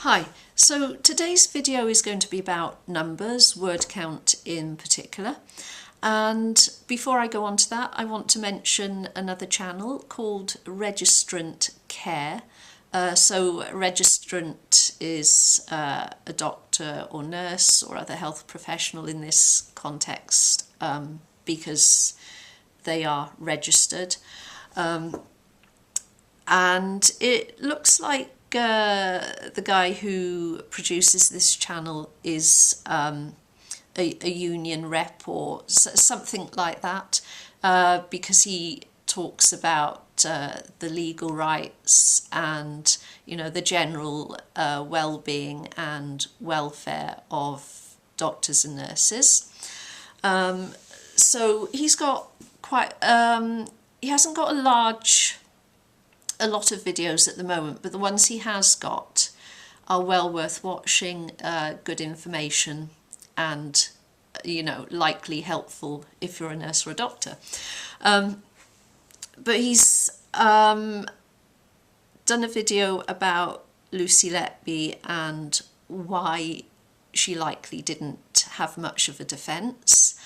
Hi, so today's video is going to be about numbers, word count in particular. And before I go on to that, I want to mention another channel called Registrant Care. So registrant is a doctor or nurse or other health professional in this context because they are registered. And it looks like the guy who produces this channel is a union rep or something like that, because he talks about the legal rights and, you know, the general well-being and welfare of doctors and nurses. So he's got quite he hasn't got a lot of videos at the moment, but the ones he has got are well worth watching, good information and, you know, likely helpful if you're a nurse or a doctor. But he's done a video about Lucy Letby and why she likely didn't have much of a defence.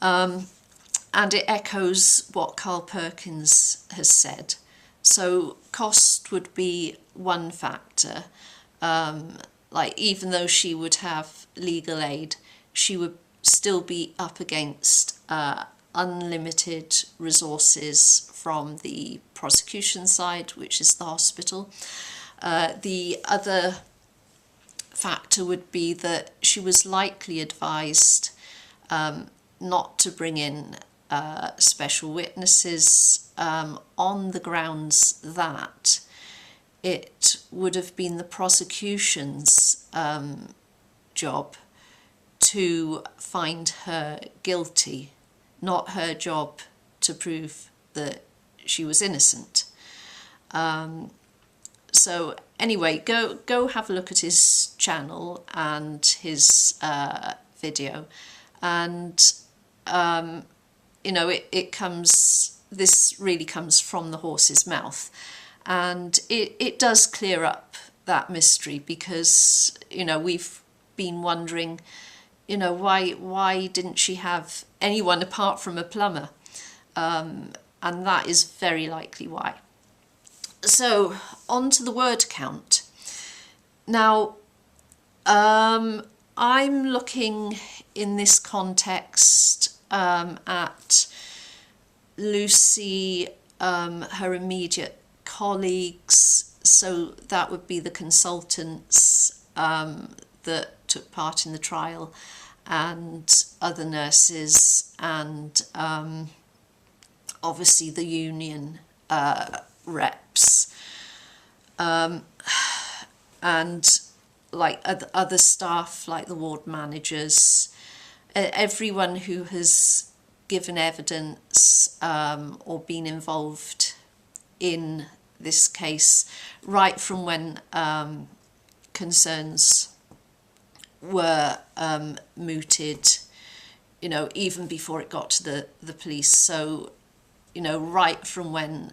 And it echoes what Carl Perkins has said. So cost would be one factor. Like, even though she would have legal aid, she would still be up against unlimited resources from the prosecution side, which is the hospital. The other factor would be that she was likely advised not to bring in special witnesses on the grounds that it would have been the prosecution's job to find her guilty, not her job to prove that she was innocent. So anyway, go have a look at his channel and his video, and you know, this really comes from the horse's mouth, and it does clear up that mystery, because, you know, we've been wondering, you know, why didn't she have anyone apart from a plumber, and that is very likely why. So on to the word count. Now I'm looking in this context at Lucy, her immediate colleagues, so that would be the consultants that took part in the trial, and other nurses, and obviously the union reps, and like other staff, like the ward managers, everyone who has given evidence or been involved in this case, right from when concerns were mooted, you know, even before it got to the police. So, you know, right from when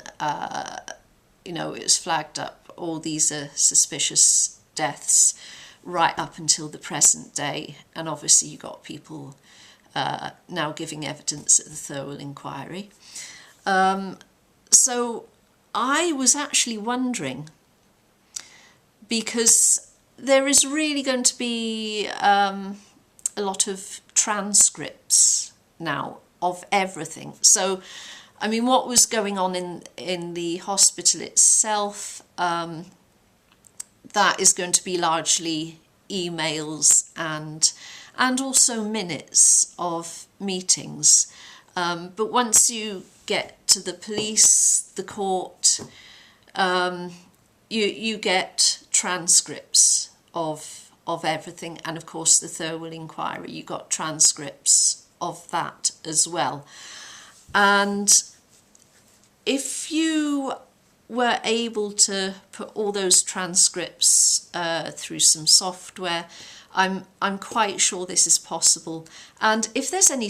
you know, it was flagged up, all these are suspicious deaths, right up until the present day. And obviously you got people now giving evidence at the thorough inquiry. So I was actually wondering, because there is really going to be a lot of transcripts now of everything. So, I mean, what was going on in the hospital itself, that is going to be largely emails and also minutes of meetings. But once you get to the police, the court, you get transcripts of everything, and of course the thorough inquiry, you got transcripts of that as well. And if you were able to put all those transcripts through some software, I'm quite sure this is possible. And if there's any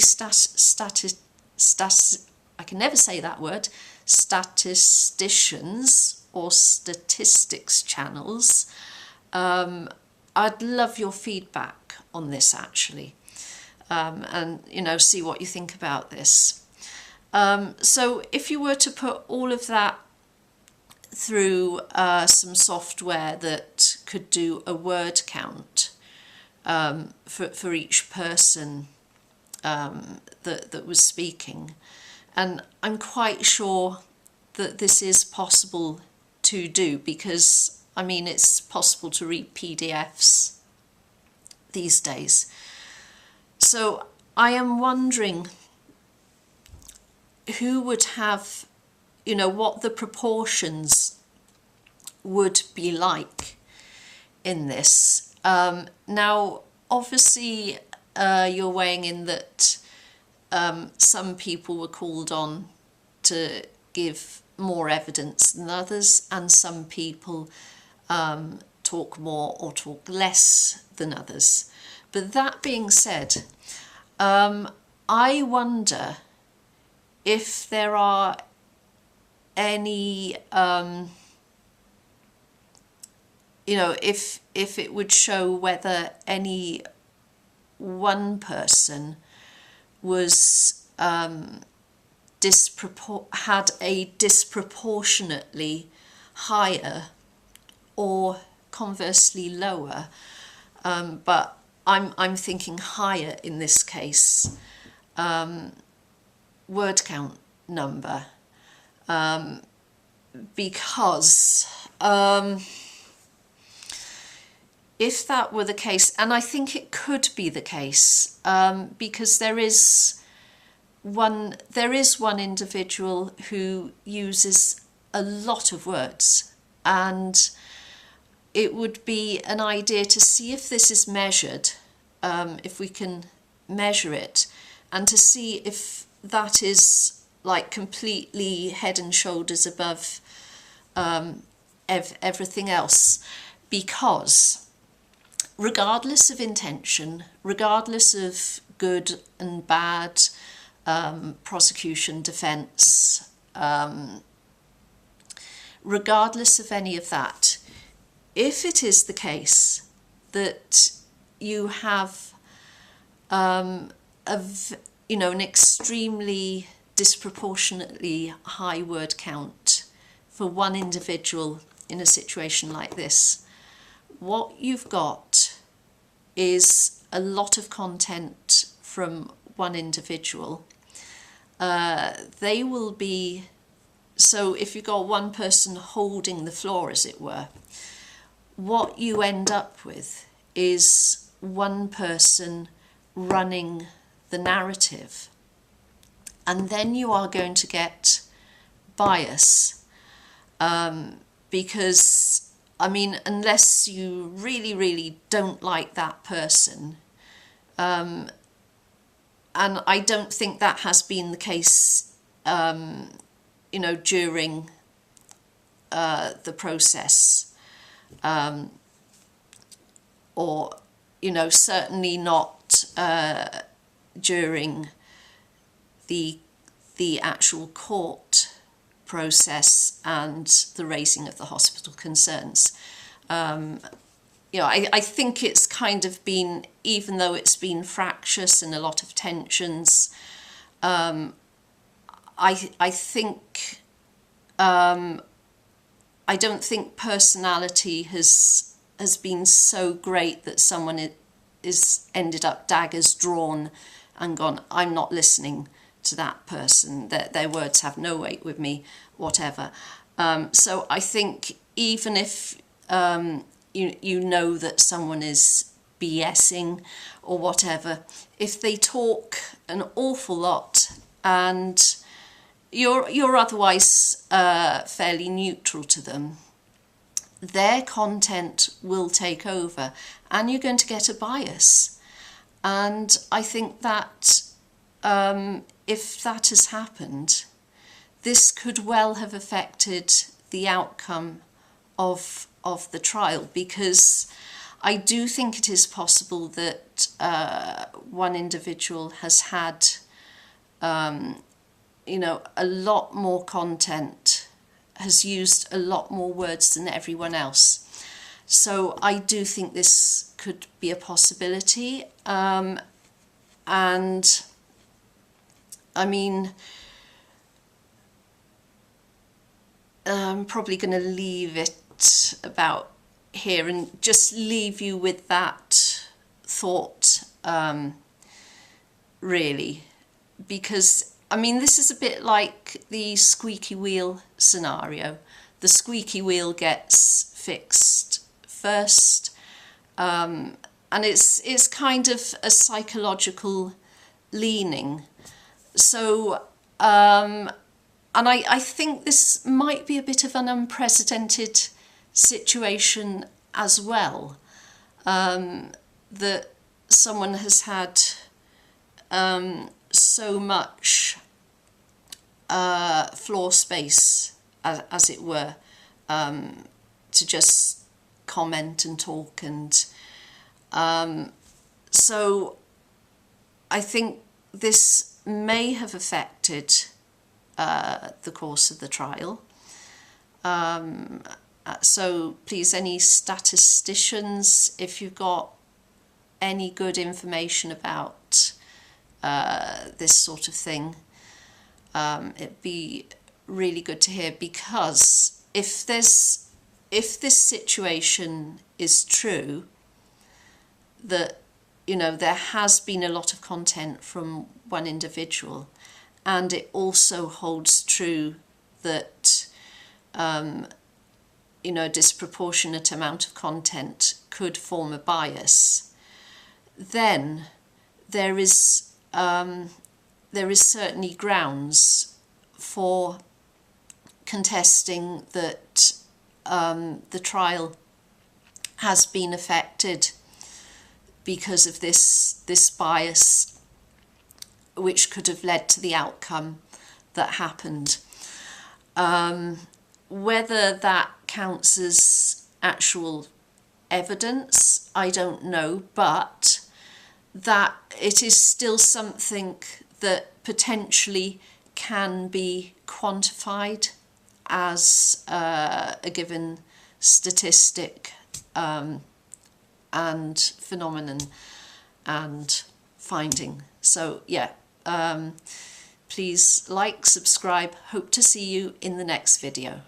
I can never say that word, statisticians or statistics channels I'd love your feedback on this actually, and see what you think about this. So if you were to put all of that through some software that could do a word count for each person that was speaking, and I'm quite sure that this is possible to do, because I mean it's possible to read PDFs these days. So I am wondering who would have, what the proportions would be like in this. Now, obviously, you're weighing in that some people were called on to give more evidence than others, and some people talk more or talk less than others. But that being said, I wonder if there are any, if it would show whether any one person was had a disproportionately higher or conversely lower, but I'm thinking higher in this case, word count number, because if that were the case, and I think it could be the case, because there is one individual who uses a lot of words, and it would be an idea to see if this is measured, if we can measure it, and to see if that is like completely head and shoulders above everything else, because regardless of intention, regardless of good and bad, prosecution, defence, regardless of any of that, if it is the case that you have an extremely disproportionately high word count for one individual in a situation like this, what you've got is a lot of content from one individual. They will be, so if you've got one person holding the floor, as it were, what you end up with is one person running the narrative, and then you are going to get bias, because I mean, unless you really, really don't like that person, and I don't think that has been the case, during the process, or, certainly not during the actual court process and the raising of the hospital concerns. I think it's kind of been, even though it's been fractious and a lot of tensions, I think, I don't think personality has been so great that someone is ended up daggers drawn and gone, I'm not listening to that person, their words have no weight with me, whatever. So I think even if you know that someone is BSing or whatever, if they talk an awful lot and you're otherwise fairly neutral to them, their content will take over and you're going to get a bias. And I think that if that has happened, this could well have affected the outcome of the trial, because I do think it is possible that one individual has had a lot more content, has used a lot more words than everyone else. So I do think this could be a possibility. And I mean, I'm probably going to leave it about here and just leave you with that thought, really, because I mean, this is a bit like the squeaky wheel scenario. The squeaky wheel gets fixed first, and it's kind of a psychological leaning. So and I think this might be a bit of an unprecedented situation as well, that someone has had so much floor space, as it were, to just comment and talk. And so I think this may have affected the course of the trial. So please, any statisticians, if you've got any good information about this sort of thing, it'd be really good to hear, because if this situation is true, that, you know, there has been a lot of content from one individual, and it also holds true that you know, a disproportionate amount of content could form a bias, then there is certainly grounds for contesting that the trial has been affected because of this bias, which could have led to the outcome that happened. Whether that counts as actual evidence, I don't know, but that it is still something that potentially can be quantified as a given statistic and phenomenon and finding. So yeah, please like, subscribe, hope to see you in the next video.